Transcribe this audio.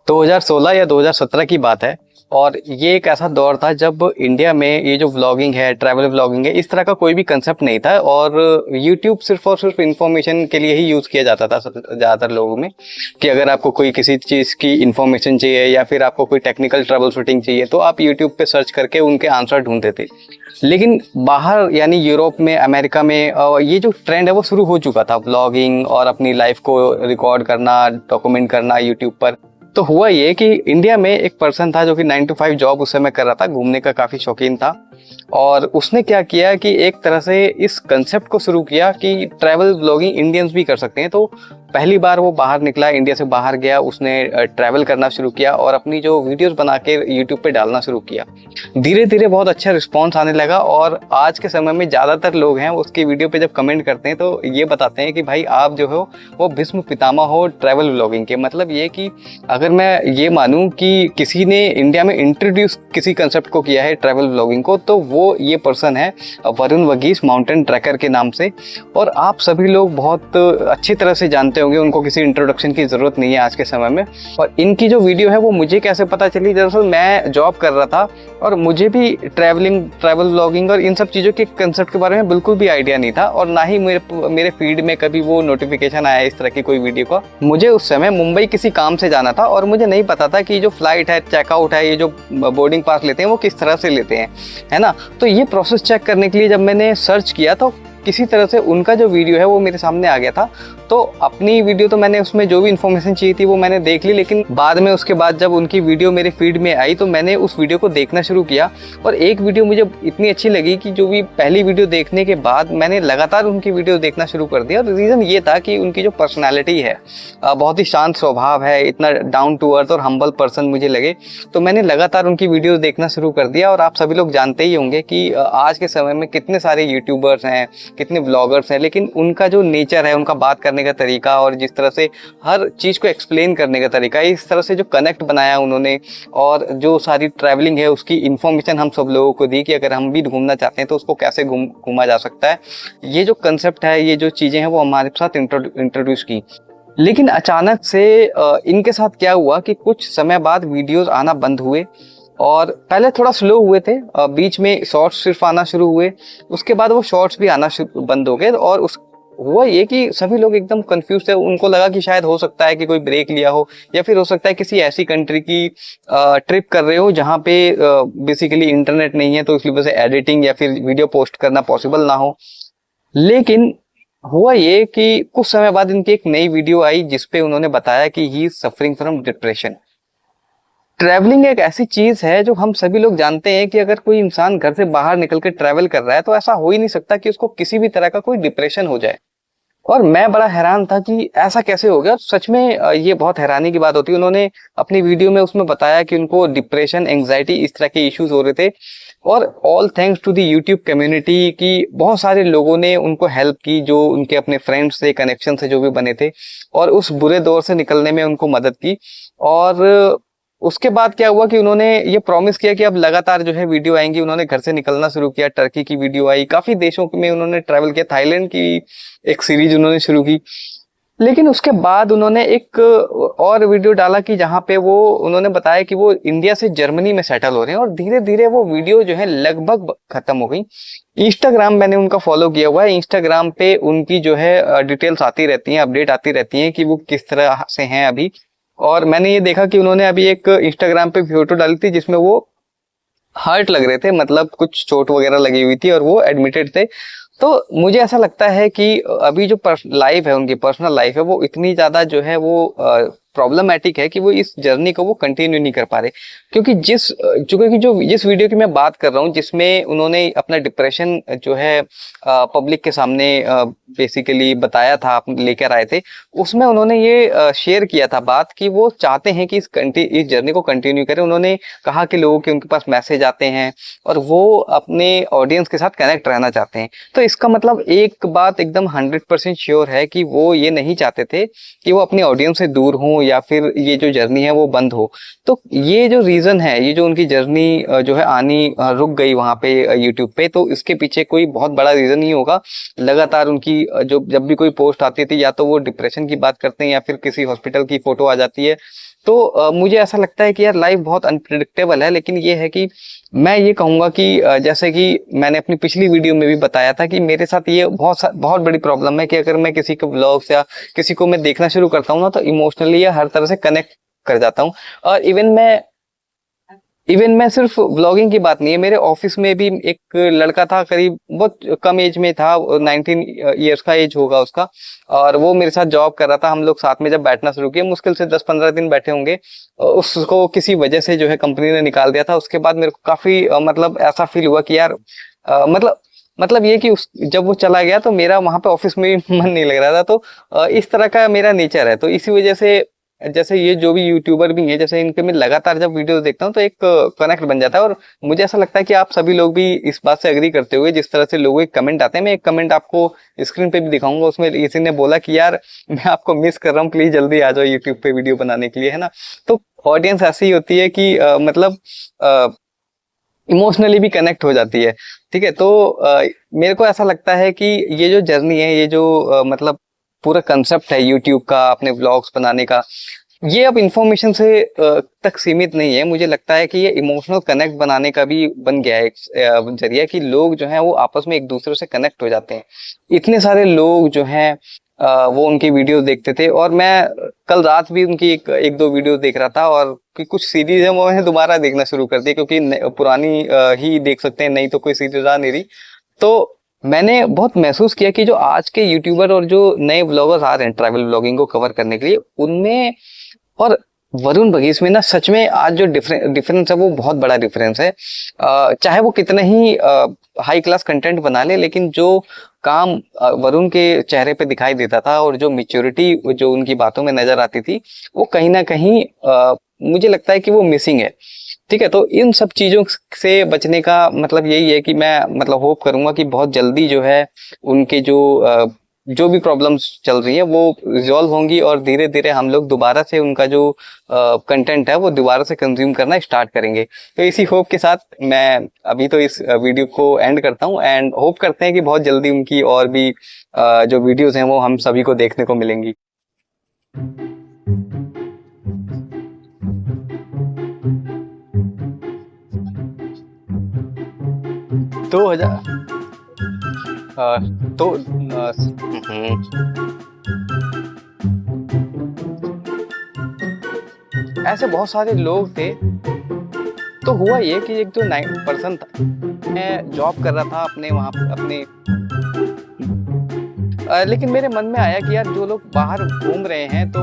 2016 या 2017 की बात है और ये एक ऐसा दौर था जब इंडिया में ये जो व्लॉगिंग है, ट्रैवल व्लॉगिंग है, इस तरह का कोई भी कंसेप्ट नहीं था और यूट्यूब सिर्फ और सिर्फ इन्फॉर्मेशन के लिए ही यूज़ किया जाता था ज़्यादातर लोगों में, कि अगर आपको कोई किसी चीज़ की इन्फॉर्मेशन चाहिए या फिर आपको कोई टेक्निकल ट्रबल शूटिंग चाहिए तो आप यूट्यूब पे सर्च करके उनके आंसर ढूंढते थे। लेकिन बाहर यानी यूरोप में, अमेरिका में ये जो ट्रेंड है वो शुरू हो चुका था, व्लॉगिंग और अपनी लाइफ को रिकॉर्ड करना, डॉक्यूमेंट करना यूट्यूब पर। तो हुआ ये कि इंडिया में एक पर्सन था जो कि 9 to 5 जॉब उस समय कर रहा था, घूमने का काफ़ी शौकीन था और उसने क्या किया कि एक तरह से इस कंसेप्ट को शुरू किया कि ट्रैवल व्लॉगिंग इंडियंस भी कर सकते हैं। तो पहली बार वो बाहर निकला, इंडिया से बाहर गया, उसने ट्रैवल करना शुरू किया और अपनी जो वीडियोस बना के यूट्यूब पे डालना शुरू किया। धीरे धीरे बहुत अच्छा रिस्पॉन्स आने लगा और आज के समय में ज़्यादातर लोग हैं उसकी वीडियो पे जब कमेंट करते हैं तो ये बताते हैं कि भाई आप जो हो वो भीष्म पितामह हो ट्रैवल व्लॉगिंग के। मतलब ये कि अगर मैं ये मानूं कि किसी ने इंडिया में इंट्रोड्यूस किसी कंसेप्ट को किया है ट्रैवल व्लॉगिंग को, तो वो ये पर्सन है वरुण वगीस, माउंटेन ट्रैकर के नाम से। और आप सभी लोग बहुत अच्छी तरह से जानते होंगे, उनको किसी इंट्रोडक्शन की ज़रूरत नहीं है आज के समय में। और इनकी जो वीडियो है वो मुझे कैसे पता चली, दरअसल मैं जॉब कर रहा था और मुझे भी ट्रैवल व्लॉगिंग और इन सब चीज़ों के कंसेप्ट के बारे में बिल्कुल भी आइडिया नहीं था और ना ही मेरे फीड में कभी वो नोटिफिकेशन आया इस तरह की कोई वीडियो का। मुझे उस समय मुंबई किसी काम से जाना था और मुझे नहीं पता था कि जो फ्लाइट है, चेकआउट है, ये जो बोर्डिंग पास लेते हैं वो किस तरह से लेते हैं, है ना। तो ये प्रोसेस चेक करने के लिए जब मैंने सर्च किया तो किसी तरह से उनका जो वीडियो है वो मेरे सामने आ गया था। तो अपनी वीडियो तो मैंने उसमें जो भी इन्फॉर्मेशन चाहिए थी वो मैंने देख ली, लेकिन बाद में उसके बाद जब उनकी वीडियो मेरे फीड में आई तो मैंने उस वीडियो को देखना शुरू किया और एक वीडियो मुझे इतनी अच्छी लगी कि जो भी पहली वीडियो देखने के बाद मैंने लगातार उनकी वीडियो देखना शुरू कर दिया। और रीज़न ये था कि उनकी जो पर्सनैलिटी है, बहुत ही शांत स्वभाव है, इतना डाउन टू अर्थ और हम्बल पर्सन मुझे लगे, तो मैंने लगातार उनकी वीडियो देखना शुरू कर दिया। और आप सभी लोग जानते ही होंगे कि आज के समय में कितने सारे यूट्यूबर्स हैं, कितने ब्लॉगर्स हैं, लेकिन उनका जो नेचर है, उनका बात करने का तरीका और जिस तरह से हर चीज़ को एक्सप्लेन करने का तरीका, इस तरह से जो कनेक्ट बनाया उन्होंने और जो सारी ट्रैवलिंग है उसकी इन्फॉर्मेशन हम सब लोगों को दी कि अगर हम भी घूमना चाहते हैं तो उसको कैसे घूमा जा सकता है, ये जो कंसेप्ट है, ये जो चीज़ें हैं वो हमारे साथ इंट्रोड्यूस की। लेकिन अचानक से इनके साथ क्या हुआ कि कुछ समय बाद वीडियोस आना बंद हुए और पहले थोड़ा स्लो हुए थे, बीच में शॉर्ट्स सिर्फ आना शुरू हुए, उसके बाद वो शॉर्ट्स भी आना बंद हो गए और उस हुआ ये कि सभी लोग एकदम कंफ्यूज थे। उनको लगा कि शायद हो सकता है कि कोई ब्रेक लिया हो या फिर हो सकता है किसी ऐसी कंट्री की ट्रिप कर रहे हो जहाँ पे बेसिकली इंटरनेट नहीं है, तो इसलिए वजह से एडिटिंग या फिर वीडियो पोस्ट करना पॉसिबल ना हो। लेकिन हुआ ये कि कुछ समय बाद इनकी एक नई वीडियो आई जिसपे उन्होंने बताया कि he is suffering from depression. Travelling एक ऐसी चीज है जो हम सभी लोग जानते हैं कि अगर कोई इंसान घर से बाहर निकल के ट्रैवल कर रहा है तो ऐसा हो ही नहीं सकता कि उसको किसी भी तरह का कोई डिप्रेशन हो जाए। और मैं बड़ा हैरान था कि ऐसा कैसे हो गया। सच में ये बहुत हैरानी की बात होती है। उन्होंने अपनी वीडियो में उसमें बताया कि उनको डिप्रेशन, एंग्जाइटी, इस तरह के इश्यूज हो रहे थे और all thanks to the YouTube community की बहुत सारे लोगों ने उनको हेल्प की, जो उनके अपने फ्रेंड्स से, कनेक्शन से जो भी बने थे, और उस बुरे दौर से निकलने में उनको मदद की। और उसके बाद क्या हुआ कि उन्होंने ये प्रॉमिस किया कि अब लगातार जो है वीडियो आएंगी। उन्होंने घर से निकलना शुरू किया, टर्की की वीडियो आई, काफी देशों में उन्होंने ट्रैवल किया, थाईलैंड की एक सीरीज उन्होंने शुरू की। लेकिन उसके बाद उन्होंने एक और वीडियो डाला कि जहाँ पे वो उन्होंने बताया कि वो इंडिया से जर्मनी में सेटल हो रहे हैं और धीरे धीरे वो वीडियो जो है लगभग खत्म हो गई। इंस्टाग्राम मैंने उनका फॉलो किया हुआ है, इंस्टाग्राम पे उनकी जो है डिटेल्स आती रहती हैं, अपडेट आती रहती हैं कि वो किस तरह से हैं अभी। और मैंने ये देखा कि उन्होंने अभी एक इंस्टाग्राम पे फोटो डाली थी जिसमें वो हर्ट लग रहे थे, मतलब कुछ चोट वगैरह लगी हुई थी और वो एडमिटेड थे। तो मुझे ऐसा लगता है कि अभी जो लाइफ है, उनकी पर्सनल लाइफ है, वो इतनी ज्यादा जो है वो प्रॉब्लमैटिक है कि वो इस जर्नी को वो कंटिन्यू नहीं कर पा रहे। क्योंकि जिस वीडियो की मैं बात कर रहा हूँ जिसमें उन्होंने अपना डिप्रेशन जो है पब्लिक के सामने बेसिकली बताया था, लेकर आए थे, उसमें उन्होंने ये शेयर किया था बात कि वो चाहते हैं कि इस जर्नी को कंटिन्यू करें। उन्होंने कहा कि लोगों के उनके पास मैसेज आते हैं और वो अपने ऑडियंस के साथ कनेक्ट रहना चाहते हैं। तो इसका मतलब एक बात एकदम 100% श्योर है कि वो ये नहीं चाहते थे कि वो अपने ऑडियंस से दूर हों या फिर ये जो जर्नी है वो बंद हो। तो ये जो रीजन है, ये जो उनकी जर्नी जो है आनी रुक गई वहां पे यूट्यूब पे, तो इसके पीछे कोई बहुत बड़ा रीजन ही होगा। लगातार उनकी जो जब भी कोई पोस्ट आती थी या तो वो डिप्रेशन की बात करते हैं या फिर किसी हॉस्पिटल की फोटो आ जाती है तो मुझे ऐसा लगता है कि यार लाइफ बहुत अनप्रिडिक्टेबल है, लेकिन ये है कि मैं ये कहूंगा कि जैसे कि मैंने अपनी पिछली वीडियो में भी बताया था कि मेरे साथ ये बहुत बड़ी प्रॉब्लम है कि अगर मैं किसी के ब्लॉग्स या किसी को मैं देखना शुरू करता हूँ ना, तो इमोशनली या हर तरह से कनेक्ट कर जाता हूँ। और इवन मैं सिर्फ व्लॉगिंग की बात नहीं है, मेरे ऑफिस में भी एक लड़का था, करीब बहुत कम एज में था, 19 ईयर्स का एज होगा उसका, और वो मेरे साथ जॉब कर रहा था। हम लोग साथ में जब बैठना शुरू किए, मुश्किल से 10-15 दिन बैठे होंगे, उसको किसी वजह से जो है कंपनी ने निकाल दिया था। उसके बाद मेरे को काफी मतलब ऐसा फील हुआ कि यार मतलब ये कि जब वो चला गया तो मेरा वहां पे ऑफिस में भी मन नहीं लग रहा था। तो इस तरह का मेरा नेचर है, तो इसी वजह से जैसे ये जो भी यूट्यूबर भी हैं, जैसे इनके मैं लगातार जब वीडियो देखता हूँ तो एक कनेक्ट बन जाता है। और मुझे ऐसा लगता है कि आप सभी लोग भी इस बात से एग्री करते हुए, जिस तरह से लोगों के कमेंट आते हैं, मैं एक कमेंट आपको स्क्रीन पे भी दिखाऊंगा। उसमें किसी ने बोला कि यार मैं आपको मिस कर रहा हूँ, प्लीज जल्दी आ जाओ यूट्यूब पे वीडियो बनाने के लिए, है ना। तो ऑडियंस ऐसी होती है कि मतलब इमोशनली भी कनेक्ट हो जाती है। ठीक है, तो मेरे को ऐसा लगता है कि ये जो जर्नी है, ये जो मतलब पूरा कंसेप्ट है यूट्यूब का, अपने व्लॉग्स बनाने का, ये अब इंफॉर्मेशन से तक सीमित नहीं है। मुझे लगता है कि ये इमोशनल कनेक्ट बनाने का भी बन गया है एक जरिया, कि लोग जो हैं वो आपस में एक दूसरे से कनेक्ट हो जाते हैं। इतने सारे लोग जो हैं वो उनकी वीडियो देखते थे, और मैं कल रात भी उनकी एक दो वीडियो देख रहा था, और कि कुछ सीरीज है वो मैंने दोबारा देखना शुरू कर दी, क्योंकि पुरानी ही देख सकते हैं, नई तो कोई सीरीज आ नहीं रही। तो मैंने बहुत महसूस किया कि जो आज के यूट्यूबर और जो नए ब्लॉगर्स आ रहे हैं ट्रैवल ब्लॉगिंग को कवर करने के लिए, उनमें और वरुण बगीच में ना सच में आज जो डिफरेंस है वो बहुत बड़ा डिफरेंस है। चाहे वो कितने ही हाई क्लास कंटेंट बना ले, लेकिन जो काम वरुण के चेहरे पे दिखाई देता था और जो मेच्योरिटी जो उनकी बातों में नजर आती थी, वो कहीं ना कहीं मुझे लगता है कि वो मिसिंग है। ठीक है, तो इन सब चीजों से बचने का मतलब यही है कि मैं मतलब होप करूंगा कि बहुत जल्दी जो है उनके जो भी प्रॉब्लम्स चल रही है वो रिजॉल्व होंगी, और धीरे धीरे हम लोग दोबारा से उनका जो कंटेंट है वो दोबारा से कंज्यूम करना स्टार्ट करेंगे। तो इसी होप के साथ मैं अभी तो इस वीडियो को एंड करता हूँ, एंड होप करते हैं कि बहुत जल्दी उनकी और भी जो वीडियोस हैं वो हम सभी को देखने को मिलेंगी। 2000 अ, तो ऐसे बहुत सारे लोग थे। तो हुआ ये कि एक जो 9 पर्सन था, मैं जॉब कर रहा था अपने वहाँ अपने लेकिन मेरे मन में आया कि यार जो लोग बाहर घूम रहे हैं, तो